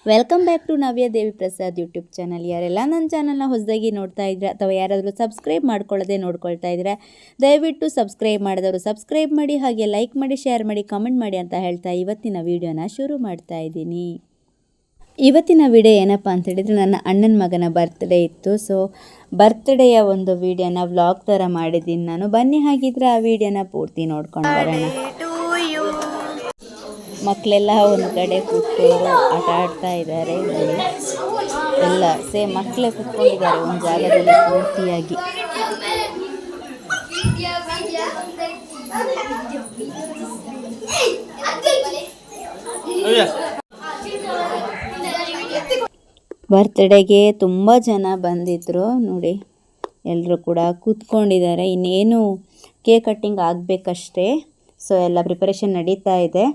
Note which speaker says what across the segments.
Speaker 1: Welcome back to Navya Devi Prasad YouTube channel. ಯಾರೆಲ್ಲ ನನ್ನ ಚಾನಲ್ನ ಹೊಸದಾಗಿ ನೋಡ್ತಾ ಇದ್ರೆ ಅಥವಾ ಯಾರಾದರೂ ಸಬ್ಸ್ಕ್ರೈಬ್ ಮಾಡ್ಕೊಳ್ಳದೆ ನೋಡ್ಕೊಳ್ತಾ ಇದ್ರೆ ದಯವಿಟ್ಟು ಸಬ್ಸ್ಕ್ರೈಬ್ ಮಾಡಿದವರು ಸಬ್ಸ್ಕ್ರೈಬ್ ಮಾಡಿ, ಹಾಗೆ ಲೈಕ್ ಮಾಡಿ, ಶೇರ್ ಮಾಡಿ, ಕಮೆಂಟ್ ಮಾಡಿ ಅಂತ ಹೇಳ್ತಾ ಇವತ್ತಿನ ವಿಡಿಯೋನ ಶುರು ಮಾಡ್ತಾ ಇದ್ದೀನಿ. ಇವತ್ತಿನ ವಿಡಿಯೋ ಏನಪ್ಪ ಅಂತ ಹೇಳಿದರೆ, ನನ್ನ ಅಣ್ಣನ ಮಗನ ಬರ್ತ್ಡೇ ಇತ್ತು. ಸೊ ಬರ್ತ್ಡೇಯ ಒಂದು ವಿಡಿಯೋನ ವ್ಲಾಗ್ ಥರ ಮಾಡಿದ್ದೀನಿ ನಾನು. ಬನ್ನಿ ಹಾಗಿದ್ರೆ ಆ ವಿಡಿಯೋನ ಪೂರ್ತಿ ನೋಡ್ಕೊಂಡು ಬರೋಣ. ಮಕ್ಕಳೆಲ್ಲ ಒಂದು ಕಡೆ ಕೂತ್ಕೊಂಡು ಆಟ ಆಡ್ತಾ ಇದ್ದಾರೆ. ಎಲ್ಲ ಸೇಮ್ ಮಕ್ಕಳೇ ಕೂತ್ಕೊಂಡಿದ್ದಾರೆ ಒಂದು ಜಾಗದಲ್ಲಿ ಪೂರ್ತಿಯಾಗಿ. ಬರ್ತ್ಡೇಗೆ ತುಂಬ ಜನ ಬಂದಿದ್ದರು ನೋಡಿ. ಎಲ್ಲರೂ ಕೂಡ ಕೂತ್ಕೊಂಡಿದ್ದಾರೆ. ಇನ್ನೇನು ಕೇಕ್ ಕಟ್ಟಿಂಗ್ ಆಗಬೇಕಷ್ಟೇ. ಸೊ ಎಲ್ಲ ಪ್ರಿಪರೇಷನ್ ನಡೀತಾ ಇದೆ.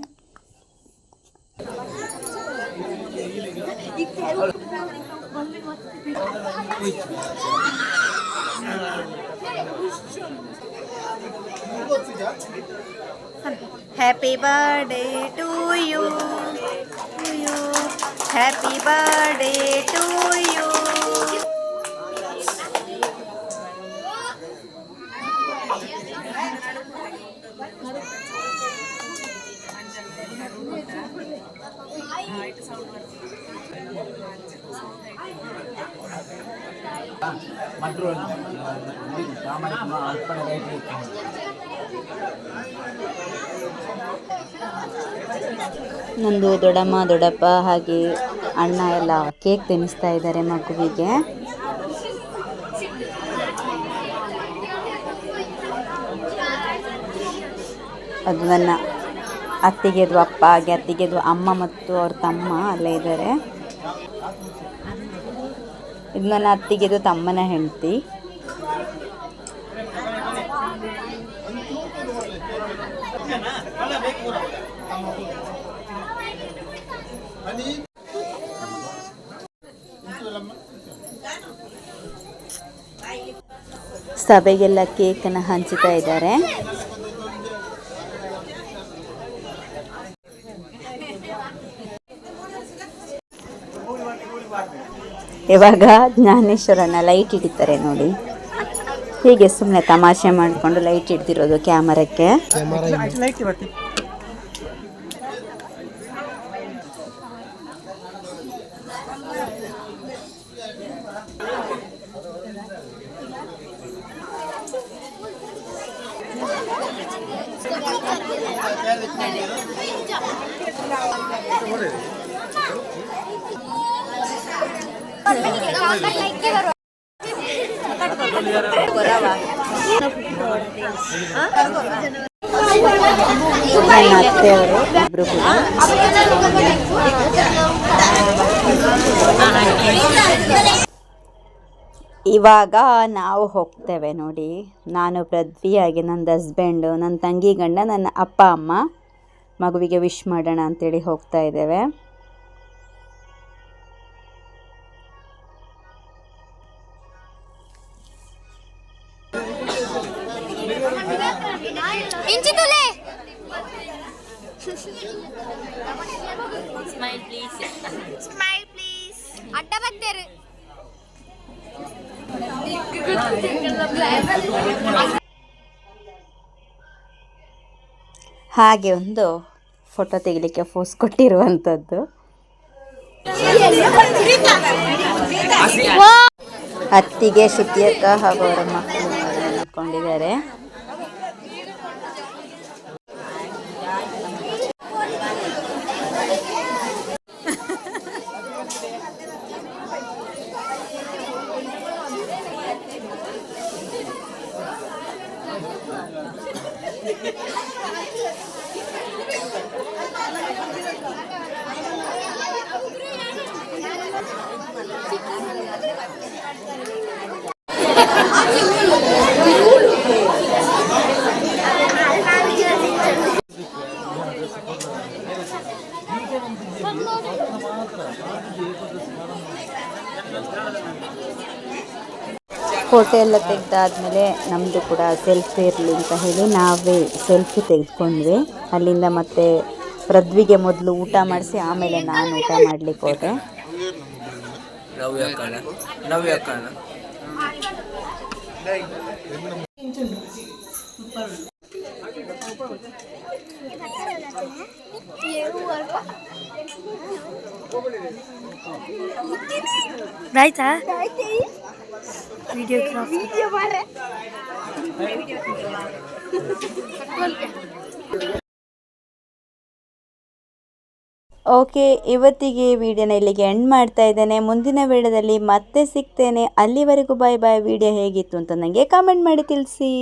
Speaker 2: Happy birthday to you. Happy birthday to you.
Speaker 1: ನಂದು ದೊಡ್ಡಮ್ಮ ದೊಡ್ಡಪ್ಪ ಹಾಗೆ ಅಣ್ಣ ಎಲ್ಲ ಕೇಕ್ ತಿನ್ನಿಸ್ತಾ ಇದ್ದಾರೆ ಮಗುವಿಗೆ. ಅದು ನನ್ನ ಅತ್ತಿಗೆದು ಅಪ್ಪ ಹಾಗೆ ಅತ್ತಿಗೆದು ಅಮ್ಮ ಮತ್ತು ಅವ್ರ ತಮ್ಮ ಅಲ್ಲೇ ಇದ್ದಾರೆ. ಇದು ನನ್ನ ಅತ್ತಿಗೆದು ತಮ್ಮನ ಹೆಂಡತಿ. ಸಭೆಗೆಲ್ಲ ಕೇಕನ್ನು ಹಂಚುತ್ತಾ ಇದ್ದಾರೆ. ಇವಾಗ ಜ್ಞಾನೇಶ್ವರನ ಲೈಟ್ ಹಿಡಿತಾರೆ ನೋಡಿ. ಹೀಗೆ ಸುಮ್ಮನೆ ತಮಾಷೆ ಮಾಡಿಕೊಂಡು ಲೈಟ್ ಹಿಡ್ದಿರೋದು ಕ್ಯಾಮರಕ್ಕೆ. ನನ್ನ ಅತ್ತೆಯವರು ಇಬ್ರು ಕೂಡ. ಇವಾಗ ನಾವು ಹೋಗ್ತೇವೆ ನೋಡಿ. ನಾನು ಪೃಥ್ವಿ ಹಾಗೆ ನನ್ನ ಹಸ್ಬೆಂಡು, ನನ್ನ ತಂಗಿ ಗಂಡ, ನನ್ನ ಅಪ್ಪ ಅಮ್ಮ ಮಗುವಿಗೆ ವಿಶ್ ಮಾಡೋಣ ಅಂತೇಳಿ ಹೋಗ್ತಾ ಇದ್ದೇವೆ.
Speaker 2: Smile please. Smile please. ಅಡ್ಡ ಬಂದಿರು.
Speaker 1: ಹಾಗೆ ಒಂದು ಫೋಟೋ ತೆಗಿಲಿಕ್ಕೆ ಫೋಸ್ ಕೊಟ್ಟಿರುವಂಥದ್ದು. ಅತ್ತಿಗೆ ಶ್ರುತಿಯಕ್ಕ ಹಾಗೂ ಅವರ ಮಕ್ಕಳು ನಿಂತ್ಕೊಂಡಿದ್ದಾರೆ. ಫೋಟೋ ಎಲ್ಲ ತೆಗೆದಾದ್ಮೇಲೆ ನಮ್ಮದು ಕೂಡ ಸೆಲ್ಫಿ ಇರಲಿ ಅಂತ ಹೇಳಿ ನಾವೇ ಸೆಲ್ಫಿ ತೆಗೆದುಕೊಂಡ್ವಿ. ಅಲ್ಲಿಂದ ಮತ್ತೆ ಪೃಥ್ವಿಗೆ ಮೊದಲು ಊಟ ಮಾಡಿಸಿ ಆಮೇಲೆ ನಾನು ಊಟ ಮಾಡಲಿಕ್ಕೆ ಹೋದೆ.
Speaker 2: ಆಯ್ತಾ ವಿಡಿಯೋಗ್ರಾಫಿ
Speaker 1: ಓಕೆ, ಇವತ್ತಿಗೆ ವಿಡಿಯೋನ ಇಲ್ಲಿಗೆ ಎಂಡ್ ಮಾಡ್ತಾ ಇದ್ದೇನೆ. ಮುಂದಿನ ವಿಡಿಯೋದಲ್ಲಿ ಮತ್ತೆ ಸಿಗ್ತೇನೆ. ಅಲ್ಲಿವರೆಗೂ ಬಾಯ್ ಬಾಯ್. ವಿಡಿಯೋ ಹೇಗಿತ್ತು ಅಂತ ನನಗೆ ಕಾಮೆಂಟ್ ಮಾಡಿ ತಿಳಿಸಿ.